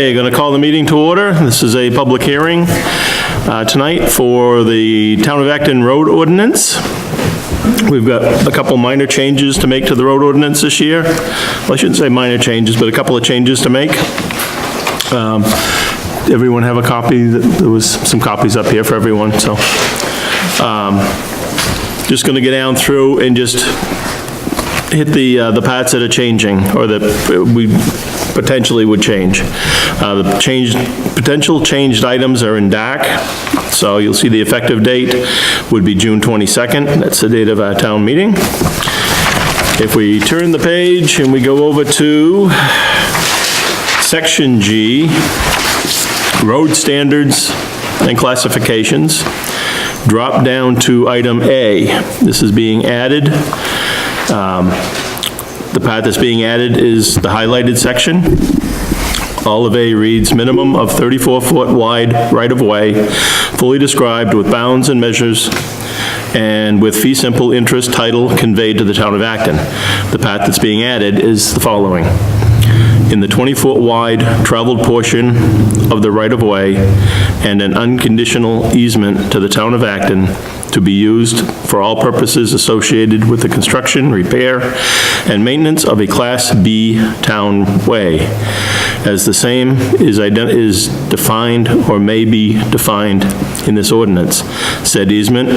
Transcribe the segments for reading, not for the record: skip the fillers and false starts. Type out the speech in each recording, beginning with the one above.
Okay, going to call the meeting to order. This is a public hearing tonight for the Town of Acton Road Ordinance. We've got a couple minor changes to make to the road ordinance this year. Well, I shouldn't say minor changes, but a couple of changes to make. Everyone have a copy? There was some copies up here for everyone, so. Just going to get down through and just hit the parts that are changing, or that we potentially would change. The potential changed items are in dark, so you'll see the effective date would be June 22nd. That's the date of our town meeting. If we turn the page and we go over to Section G, Road Standards and Classifications, drop down to item A. This is being added. The part that's being added is the highlighted section. All of A reads minimum of 34-foot wide right-of-way, fully described with bounds and measures, and with fee simple interest title conveyed to the town of Acton. The part that's being added is the following. In the 20-foot wide traveled portion of the right-of-way and an unconditional easement to the town of Acton to be used for all purposes associated with the construction, repair, and maintenance of a Class B town way, as the same is defined or may be defined in this ordinance. Said easement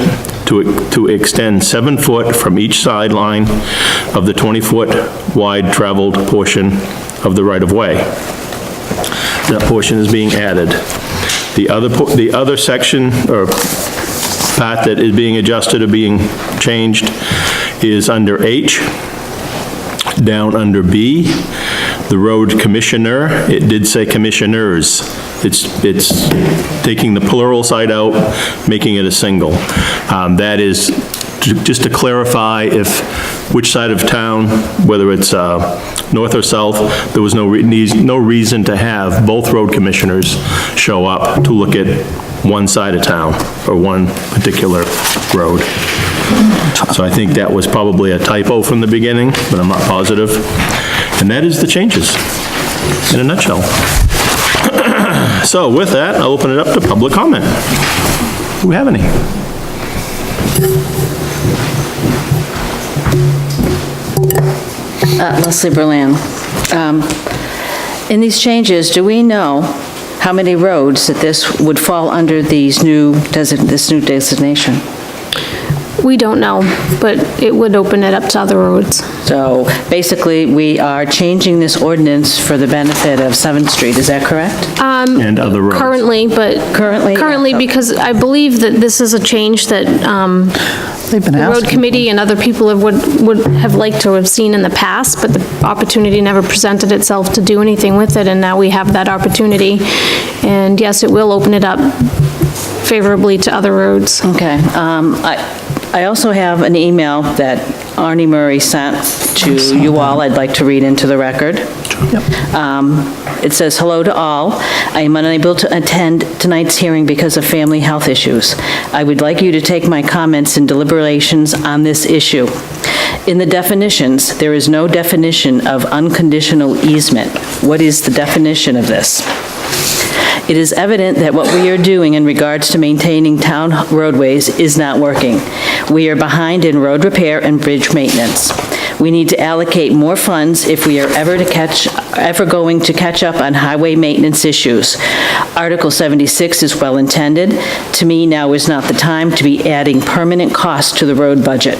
to extend 7 foot from each sideline of the 20-foot wide traveled portion of the right-of-way. That portion is being added. The other section, or part that is being adjusted or being changed, is under H, down under B, the road commissioner. It did say commissioners. It's taking the plural side out, making it a single. That is just to clarify which side of town, whether it's north or south, there was no reason to have both road commissioners show up to look at one side of town or one particular road. So I think that was probably a typo from the beginning, but I'm not positive. And that is the changes in a nutshell. So with that, I'll open it up to public comment. Do we have any? Leslie Berland. In these changes, do we know how many roads that this would fall under this new designation? We don't know, but it would open it up to other roads. So basically, we are changing this ordinance for the benefit of 7th Street, is that correct? And other roads. Currently, but... Currently, yeah. Because I believe that this is a change that the road committee and other people would have liked to have seen in the past, but the opportunity never presented itself to do anything with it, and now we have that opportunity. And yes, it will open it up favorably to other roads. Okay. I also have an email that Arnie Murray sent to you all I'd like to read into the record. It says, "Hello to all. I am unable to attend tonight's hearing because of family health issues. I would like you to take my comments and deliberations on this issue. In the definitions, there is no definition of unconditional easement. What is the definition of this? It is evident that what we are doing in regards to maintaining town roadways is not working. We are behind in road repair and bridge maintenance. We need to allocate more funds if we are ever going to catch up on highway maintenance issues. Article 76 is well intended. To me, now is not the time to be adding permanent costs to the road budget.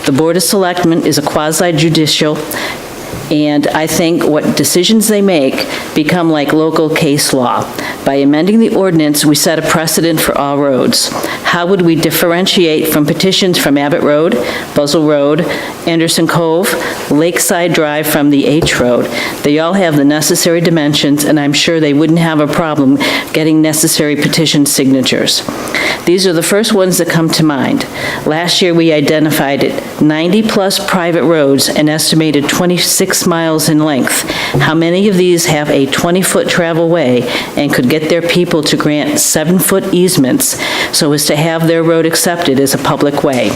The Board of Selectmen is a quasi-judicial, and I think what decisions they make become like local case law. By amending the ordinance, we set a precedent for all roads. How would we differentiate from petitions from Abbott Road, Buzzell Road, Anderson Cove, Lakeside Drive from the H Road? They all have the necessary dimensions, and I'm sure they wouldn't have a problem getting necessary petition signatures. These are the first ones that come to mind. Last year, we identified 90-plus private roads, an estimated 26 miles in length. How many of these have a 20-foot travel way and could get their people to grant 7-foot easements so as to have their road accepted as a public way?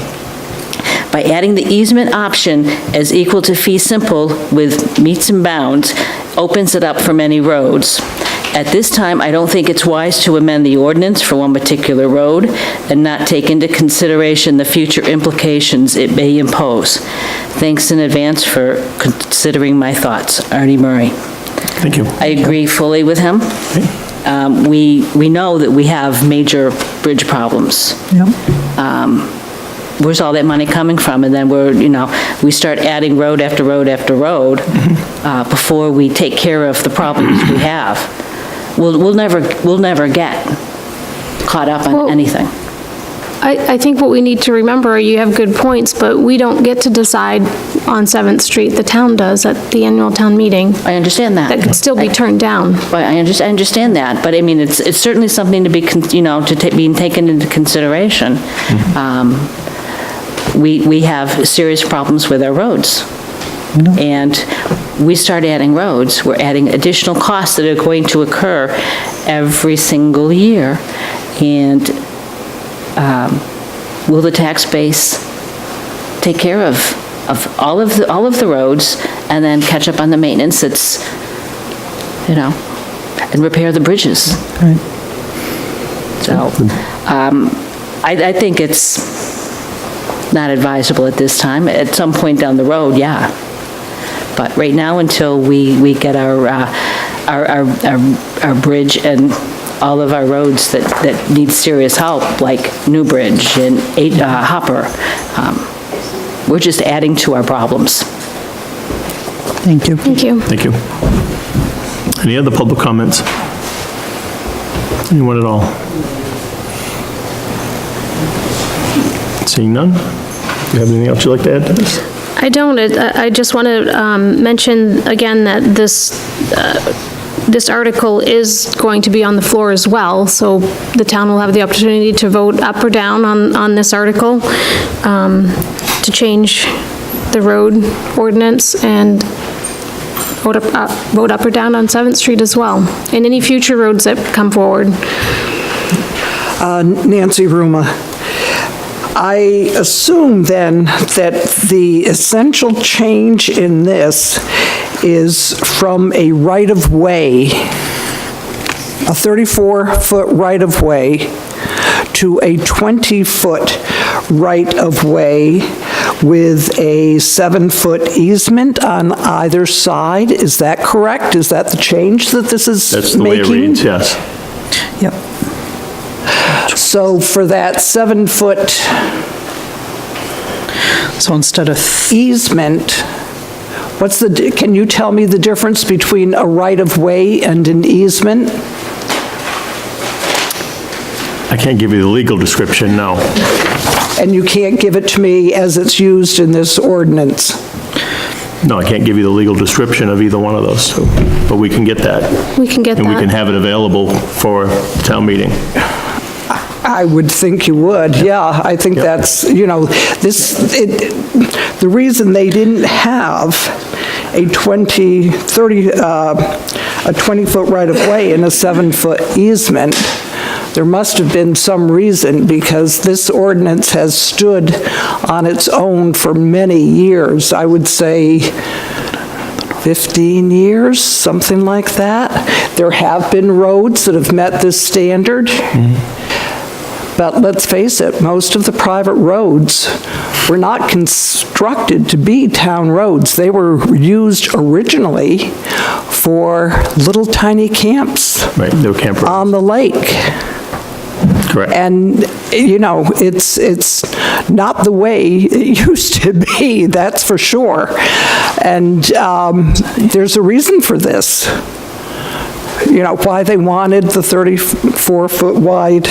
By adding the easement option as equal to fee simple with meets and bounds, opens it up for many roads. At this time, I don't think it's wise to amend the ordinance for one particular road and not take into consideration the future implications it may impose. Thanks in advance for considering my thoughts. Artie Murray. Thank you. I agree fully with him. We know that we have major bridge problems. Where's all that money coming from? And then we start adding road after road after road before we take care of the problems we have. We'll never get caught up on anything. I think what we need to remember, you have good points, but we don't get to decide on 7th Street. The town does at the annual town meeting. I understand that. That could still be turned down. But I understand that, but I mean, it's certainly something to be, being taken into consideration. We have serious problems with our roads. And we start adding roads, we're adding additional costs that are going to occur every single year. And will the tax base take care of all of the roads and then catch up on the maintenance that's, and repair the bridges? Right. So, I think it's not advisable at this time. At some point down the road, yeah. But right now, until we get our bridge and all of our roads that need serious help, like New Bridge and Hopper, we're just adding to our problems. Thank you. Thank you. Thank you. Any other public comments? Anyone at all? Seeing none? Do you have anything else you'd like to add to this? I don't. I just want to mention again that this article is going to be on the floor as well, so the town will have the opportunity to vote up or down on this article, to change the road ordinance and vote up or down on 7th Street as well, and any future roads that come forward. Nancy Ruma. I assume then that the essential change in this is from a right-of-way, a 34-foot right-of-way, to a 20-foot right-of-way with a 7-foot easement on either side. Is that correct? Is that the change that this is making? That's the way it reads, yes. Yep. So for that 7-foot So instead of, easement, can you tell me the difference between a right-of-way and an easement? I can't give you the legal description, no. And you can't give it to me as it's used in this ordinance? No, I can't give you the legal description of either one of those, so, but we can get that. We can get that. And we can have it available for town meeting. I would think you would, yeah. I think that's, the reason they didn't have a 20-foot right-of-way and a 7-foot easement, there must have been some reason, because this ordinance has stood on its own for many years. I would say 15 years, something like that. There have been roads that have met this standard. But let's face it, most of the private roads were not constructed to be town roads. They were used originally for little tiny camps Right, they were camp roads. on the lake. Correct. And, it's not the way it used to be, that's for sure. And there's a reason for this. Why they wanted the 34-foot wide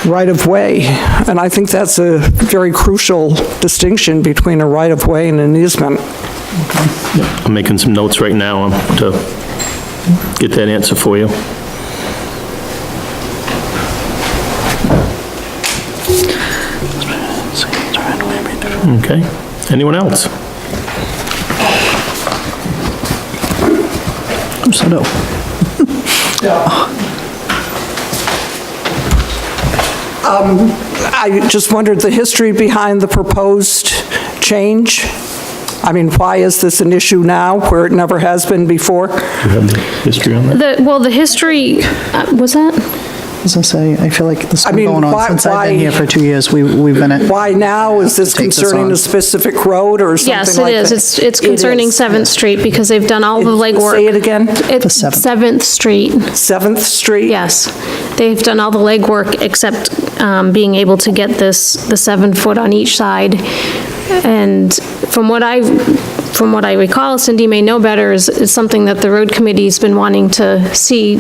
right-of-way. And I think that's a very crucial distinction between a right-of-way and an easement. I'm making some notes right now to get that answer for you. Okay, anyone else? so no. I just wondered the history behind the proposed change. I mean, why is this an issue now where it never has been before? Do you have the history on that? The history, was that? As I say, I feel like this has I been mean, going on why- since I've been why- here for 2 years. We've been at. Why now? Is this Take this concerning on. a specific road or something Yes, like it that? is. It's concerning is. 7th Street because they've done all the legwork. Say it again? It's The 7th. 7th Street, 7th Street? yes. They've done all the legwork except being able to get the 7-foot on each side. And from what I recall, Cindy may know better, is something that the road committee's been wanting to see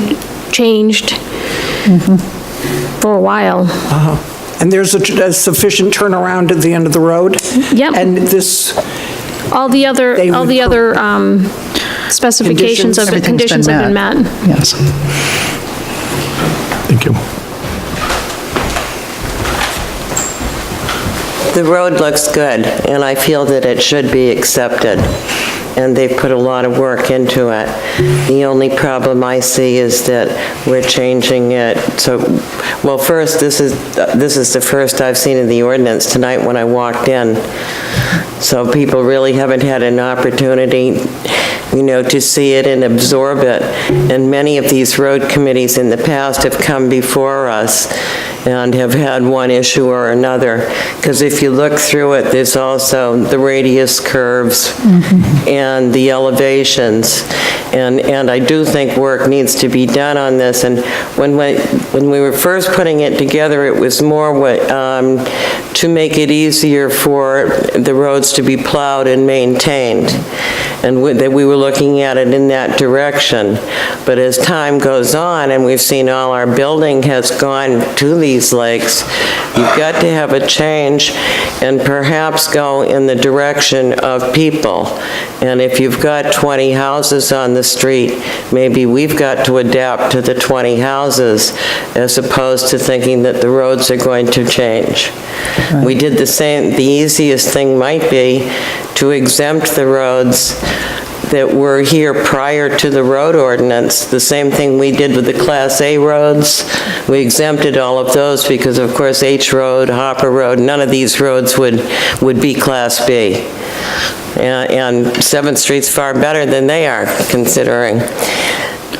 changed for a while. And there's a sufficient turnaround at the end of the road? Yep. And this, All the other, They all would the pro- other specifications of the Everything's conditions have been met. Yes. Thank you. The road looks good, and I feel that it should be accepted, and they've put a lot of work into it. The only problem I see is that we're changing it, so, well, first, this is the first I've seen in the ordinance tonight when I walked in, so people really haven't had an opportunity, to see it and absorb it, and many of these road committees in the past have come before us and have had one issue or another, because if you look through it, there's also the radius curves and the elevations, and I do think work needs to be done on this, and when we were first putting it together, it was more to make it easier for the roads to be plowed and maintained, and that we were looking at it in that direction. But as time goes on, and we've seen all our building has gone to these lakes, you've got to have a change and perhaps go in the direction of people. And if you've got 20 houses on the street, maybe we've got to adapt to the 20 houses as opposed to thinking that the roads are going to change. We did the same, the easiest thing might be to exempt the roads that were here prior to the road ordinance, the same thing we did with the Class A roads. We exempted all of those because, of course, H Road, Hopper Road, none of these roads would be Class B. And 7th Street's far better than they are, considering.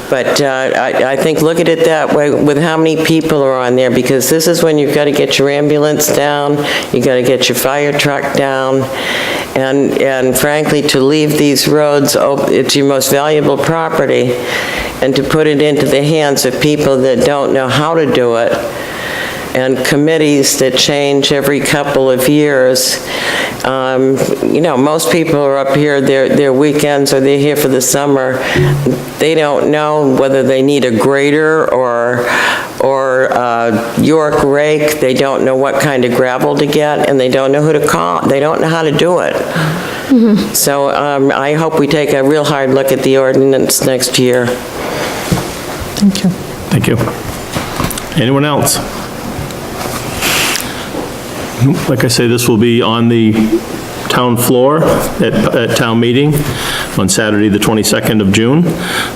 But I think look at it that way with how many people are on there, because this is when you've got to get your ambulance down, you got to get your fire truck down, and frankly, to leave these roads, it's your most valuable property, and to put it into the hands of people that don't know how to do it, and committees that change every couple of years. Most people are up here, they're weekends, or they're here for the summer. They don't know whether they need a grader or York rake. They don't know what kind of gravel to get, and they don't know who to call. They don't know how to do it. So I hope we take a real hard look at the ordinance next year. Thank you. Thank you. Anyone else? Like I say, this will be on the town floor at town meeting on Saturday, the 22nd of June.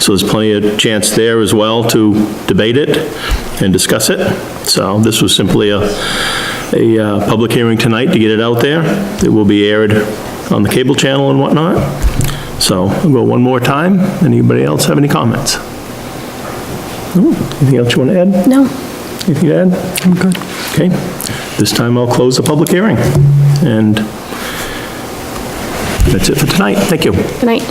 So there's plenty of chance there as well to debate it and discuss it. So this was simply a public hearing tonight to get it out there. It will be aired on the cable channel and whatnot. So I'll go one more time. Anybody else have any comments? No? Anything else you want to add? No. Anything to add? I'm good. Okay. This time I'll close the public hearing. And that's it for tonight. Thank you. Good night.